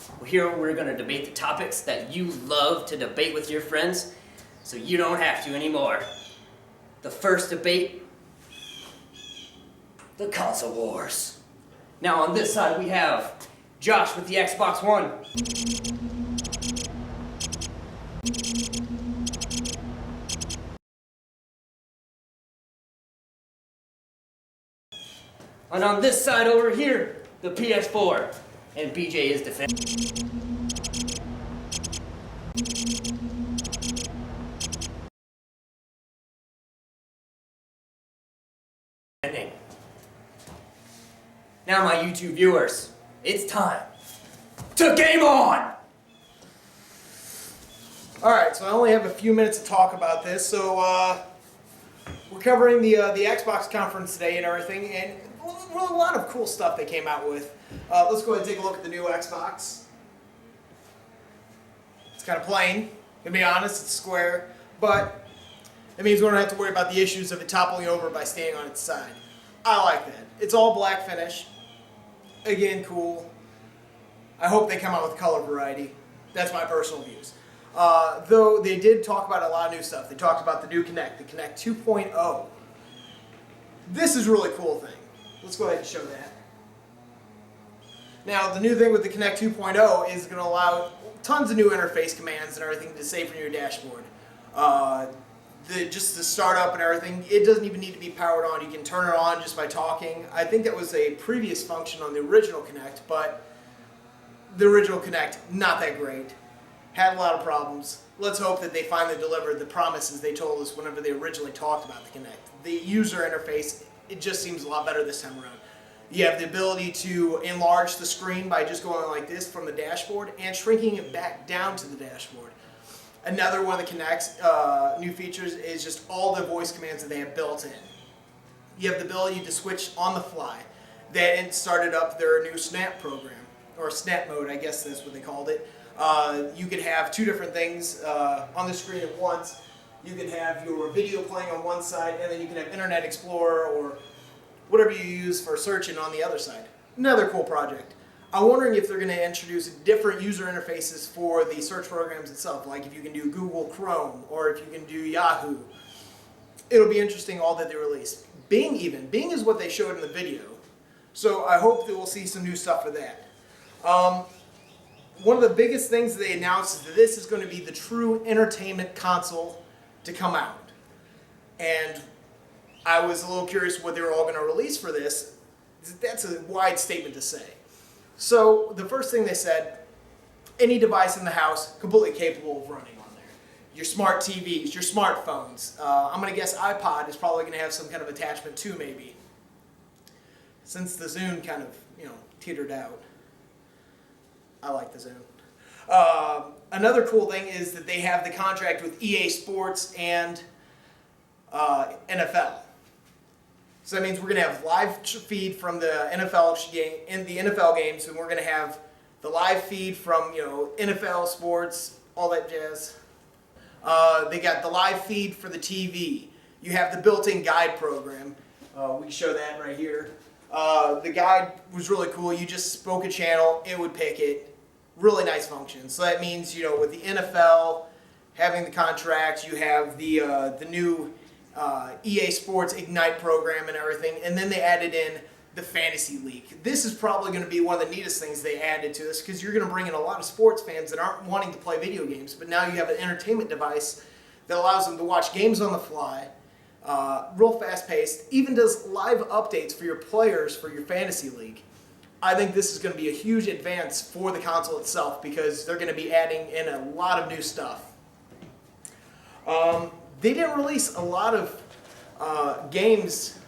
Well, here we're going to debate the topics that you love to debate with your friends, so you don't have to anymore. The first debate, the console wars. Now on this side we have Josh with the Xbox One. And on this side over here, the PS4. And BJ is defending. Now my YouTube viewers, it's time to game on! Alright, so I only have a few minutes to talk about this, so we're covering the Xbox conference today and everything, and a lot of cool stuff they came out with. Let's go ahead and take a look at the new Xbox. It's kind of plain, to be honest, it's square, but it means we don't have to worry about the issues of it toppling over by staying on its side. I like that. It's all black finish. Again, cool. I hope they come out with color variety. That's my personal views. Though they did talk about a lot of new stuff. They talked about the new Kinect, the Kinect 2.0. This is a really cool thing. Let's go ahead and show that. Now, the new thing with the Kinect 2.0 is going to allow tons of new interface commands and everything to save from your dashboard. Just the startup and everything, it doesn't even need to be powered on. You can turn it on just by talking. I think that was a previous function on the original Kinect, but the original Kinect, not that great. Had a lot of problems. Let's hope that they finally delivered the promises they told us whenever they originally talked about the Kinect. The user interface, it just seems a lot better this time around. You have the ability to enlarge the screen by just going like this from the dashboard and shrinking it back down to the dashboard. Another one of the Kinect's new features is just all the voice commands that they have built in. You have the ability to switch on the fly. They started up their new Snap program, or Snap mode, I guess that's what they called it. You could have two different things on the screen at once. You can have your video playing on one side, and then you can have Internet Explorer or whatever you use for searching on the other side. Another cool project. I'm wondering if they're going to introduce different user interfaces for the search programs itself, like if you can do Google Chrome or if you can do Yahoo. It'll be interesting all that they release. Bing even. Bing is what they showed in the video. So I hope that we'll see some new stuff for that. One of the biggest things that they announced is that this is going to be the true entertainment console to come out. And I was a little curious what they were all going to release for this. That's a wide statement to say. So the first thing they said, any device in the house completely capable of running on there. Your smart TVs, your smartphones. I'm going to guess iPod is probably going to have some kind of attachment too, maybe. Since the Zune kind of, teetered out. I like the Zune. Another cool thing is that they have the contract with EA Sports and NFL. So that means we're going to have live feed from the NFL games, and we're going to have the live feed from NFL sports, all that jazz. They got the live feed for the TV. You have the built-in guide program. We can show that right here. The guide was really cool. You just spoke a channel, it would pick it. Really nice function. So that means with the NFL having the contract, you have the new EA Sports Ignite program and everything, and then they added in the Fantasy League. This is probably going to be one of the neatest things they added to this, because you're going to bring in a lot of sports fans that aren't wanting to play video games, but now you have an entertainment device that allows them to watch games on the fly, real fast-paced, even does live updates for your players for your Fantasy League. I think this is going to be a huge advance for the console itself, because they're going to be adding in a lot of new stuff. They didn't release a lot of games.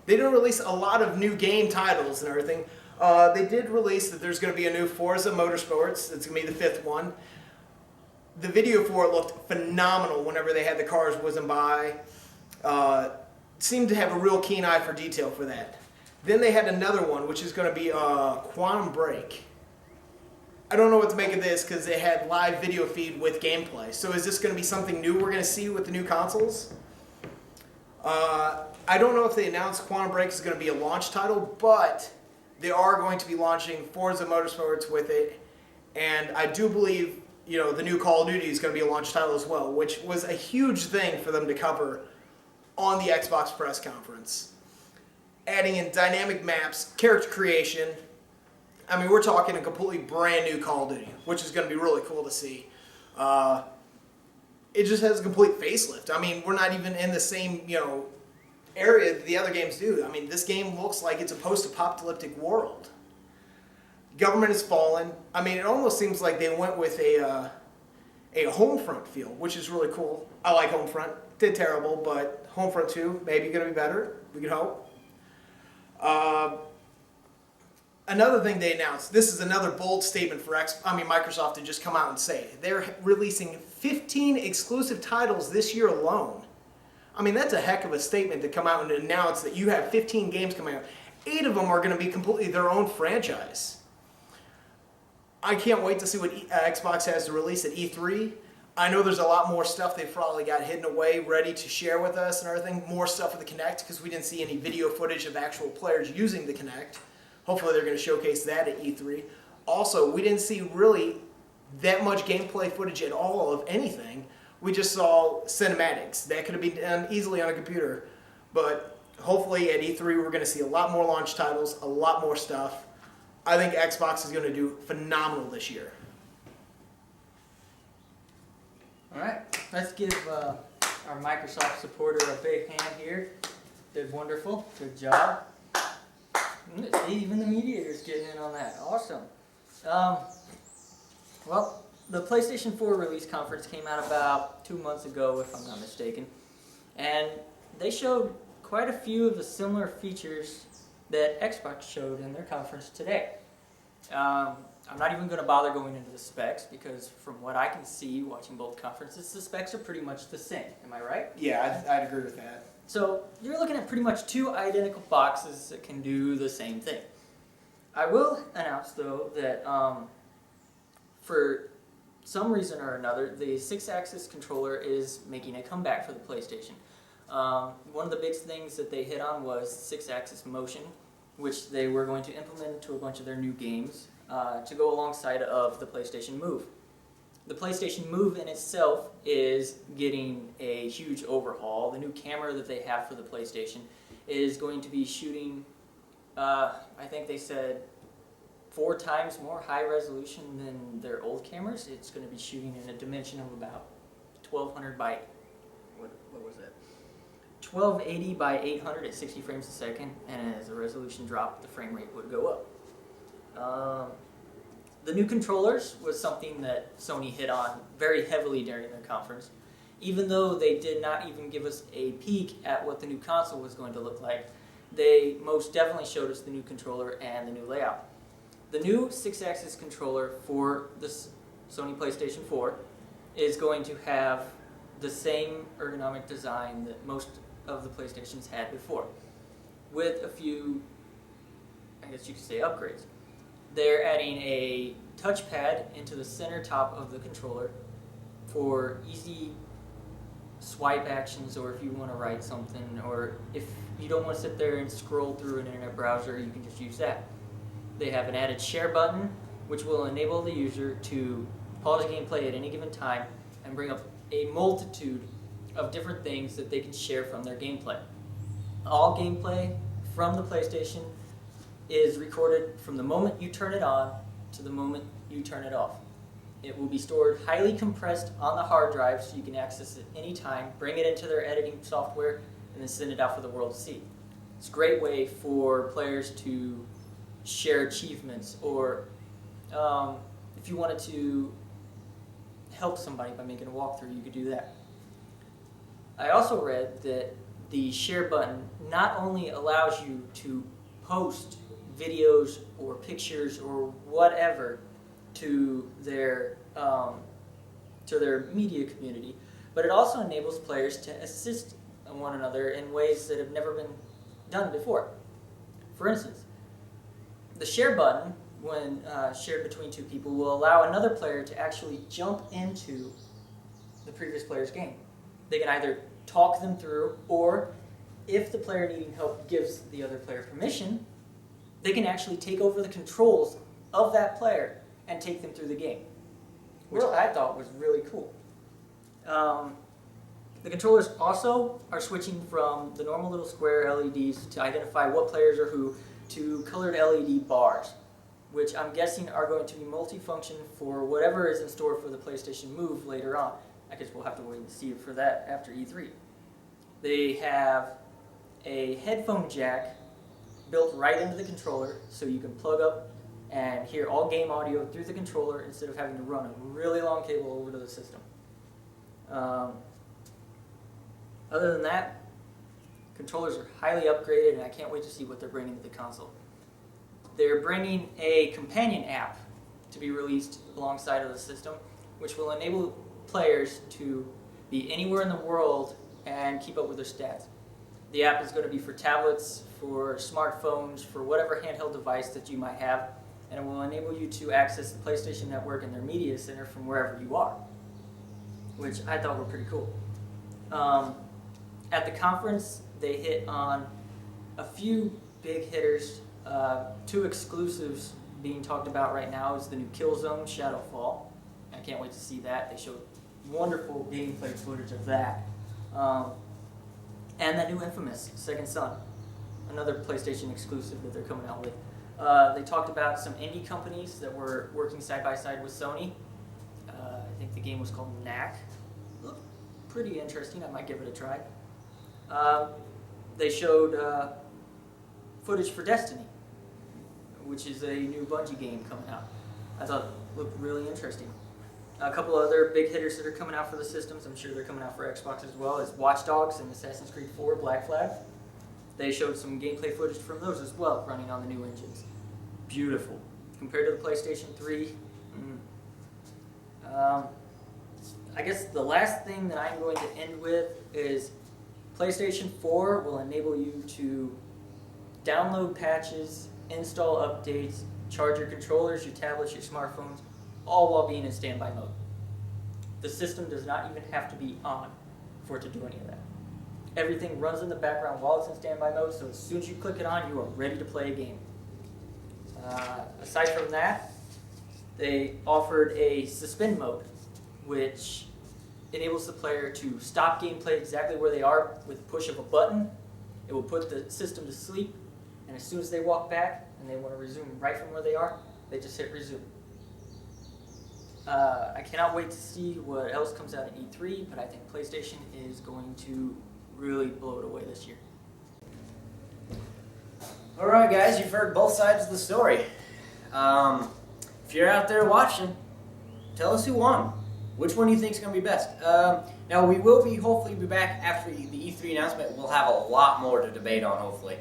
They didn't release a lot of new game titles and everything. They did release that there's going to be a new Forza Motorsports. It's going to be the 5th one. The video for it looked phenomenal whenever they had the cars whizzing by. Seemed to have a real keen eye for detail for that. Then they had another one, which is going to be Quantum Break. I don't know what to make of this because they had live video feed with gameplay. So is this going to be something new we're going to see with the new consoles? I don't know if they announced Quantum Break is going to be a launch title, but They are going to be launching Forza Motorsports with it, and I do believe the new Call of Duty is going to be a launch title as well, which was a huge thing for them to cover on the Xbox press conference. Adding in dynamic maps, character creation. I mean, we're talking a completely brand new Call of Duty, which is going to be really cool to see. It just has a complete facelift. I mean, we're not even in the same, area that the other games do. I mean, this game looks like it's a post-apocalyptic world. Government has fallen. I mean, it almost seems like they went with a Homefront feel, which is really cool. I like Homefront. Did terrible, but Homefront 2 maybe going to be better. We can hope. Another thing they announced, this is another bold statement for Microsoft to just come out and say. They're releasing 15 exclusive titles this year alone. I mean, that's a heck of a statement to come out and announce that you have 15 games coming out. 8 of them are going to be completely their own franchise. I can't wait to see what Xbox has to release at E3. I know there's a lot more stuff they've probably got hidden away, ready to share with us and everything. More stuff with the Kinect, because we didn't see any video footage of actual players using the Kinect. Hopefully they're going to showcase that at E3. Also, we didn't see really that much gameplay footage at all of anything. We just saw cinematics. That could have been done easily on a computer. But hopefully at E3 we're going to see a lot more launch titles, a lot more stuff. I think Xbox is going to do phenomenal this year. All right, let's give our Microsoft supporter a big hand here. Did wonderful. Good job. Even the mediator's getting in on that. Awesome. Well, the PlayStation 4 release conference came out about 2 months ago, if I'm not mistaken. And they showed quite a few of the similar features that Xbox showed in their conference today. I'm not even going to bother going into the specs because from what I can see watching both conferences, the specs are pretty much the same. Am I right? Yeah, I'd agree with that. So you're looking at pretty much 2 identical boxes that can do the same thing. I will announce though that for some reason or another, the 6-axis controller is making a comeback for the PlayStation. One of the big things that they hit on was 6-axis motion, which they were going to implement into a bunch of their new games to go alongside of the PlayStation Move. The PlayStation Move in itself is getting a huge overhaul. The new camera that they have for the PlayStation is going to be shooting, I think they said 4 times more high resolution than their old cameras. It's going to be shooting in a dimension of about 1200 by, what was it? 1280 by 800 at 60 frames a second, and as the resolution dropped, the frame rate would go up. The new controllers was something that Sony hit on very heavily during their conference. Even though they did not even give us a peek at what the new console was going to look like, they most definitely showed us the new controller and the new layout. The new 6-axis controller for the Sony PlayStation 4 is going to have the same ergonomic design that most of the PlayStations had before, with a few, I guess you could say, upgrades. They're adding a touchpad into the center top of the controller for easy swipe actions, or if you want to write something, or if you don't want to sit there and scroll through an internet browser, you can just use that. They have an added share button, which will enable the user to pause gameplay at any given time and bring up a multitude of different things that they can share from their gameplay. All gameplay from the PlayStation is recorded from the moment you turn it on to the moment you turn it off. It will be stored highly compressed on the hard drive so you can access it anytime, bring it into their editing software, and then send it out for the world to see. It's a great way for players to share achievements, or if you wanted to help somebody by making a walkthrough, you could do that. I also read that the share button not only allows you to post videos or pictures or whatever to their media community, but it also enables players to assist one another in ways that have never been done before. For instance, the share button, when shared between 2 people, will allow another player to actually jump into the previous player's game. They can either talk them through, or if the player needing help gives the other player permission, they can actually take over the controls of that player and take them through the game, which I thought was really cool. The controllers also are switching from the normal little square LEDs to identify what players are who to colored LED bars, which I'm guessing are going to be multifunction for whatever is in store for the PlayStation Move later on. I guess we'll have to wait and see for that after E3. They have a headphone jack built right into the controller, so you can plug up and hear all game audio through the controller instead of having to run a really long cable over to the system. Other than that, controllers are highly upgraded, and I can't wait to see what they're bringing to the console. They're bringing a companion app to be released alongside of the system, which will enable players to be anywhere in the world and keep up with their stats. The app is going to be for tablets, for smartphones, for whatever handheld device that you might have, and it will enable you to access the PlayStation Network and their media center from wherever you are, which I thought were pretty cool. At the conference, they hit on a few big hitters. Two exclusives being talked about right now is the new Killzone Shadowfall. I can't wait to see that. They showed wonderful gameplay footage of that. And that new Infamous, Second Son, another PlayStation exclusive that they're coming out with. They talked about some indie companies that were working side by side with Sony. I think the game was called Knack. Looked pretty interesting. I might give it a try. They showed footage for Destiny, which is a new Bungie game coming out. I thought it looked really interesting. A couple other big hitters that are coming out for the systems, I'm sure they're coming out for Xbox as well, is Watch Dogs and Assassin's Creed 4 Black Flag. They showed some gameplay footage from those as well, running on the new engines. Beautiful. Compared to the PlayStation 3, I guess the last thing that I'm going to end with is PlayStation 4 will enable you to download patches, install updates, charge your controllers, your tablets, your smartphones, all while being in standby mode. The system does not even have to be on for it to do any of that. Everything runs in the background while it's in standby mode, so as soon as you click it on, you are ready to play a game. Aside from that, they offered a suspend mode, which enables the player to stop gameplay exactly where they are with the push of a button. It will put the system to sleep, and as soon as they walk back and they want to resume right from where they are, they just hit resume. I cannot wait to see what else comes out at E3, but I think PlayStation is going to really blow it away this year. Alright guys, you've heard both sides of the story. If you're out there watching, tell us who won. Which one do you think is going to be best? Now we will hopefully be back after the E3 announcement. We'll have a lot more to debate on, hopefully.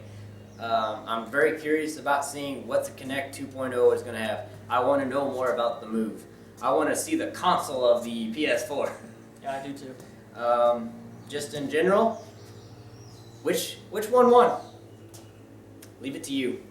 I'm very curious about seeing what the Kinect 2.0 is going to have. I want to know more about the Move. I want to see the console of the PS4. Yeah, I do too. Just in general, which one won? Leave it to you.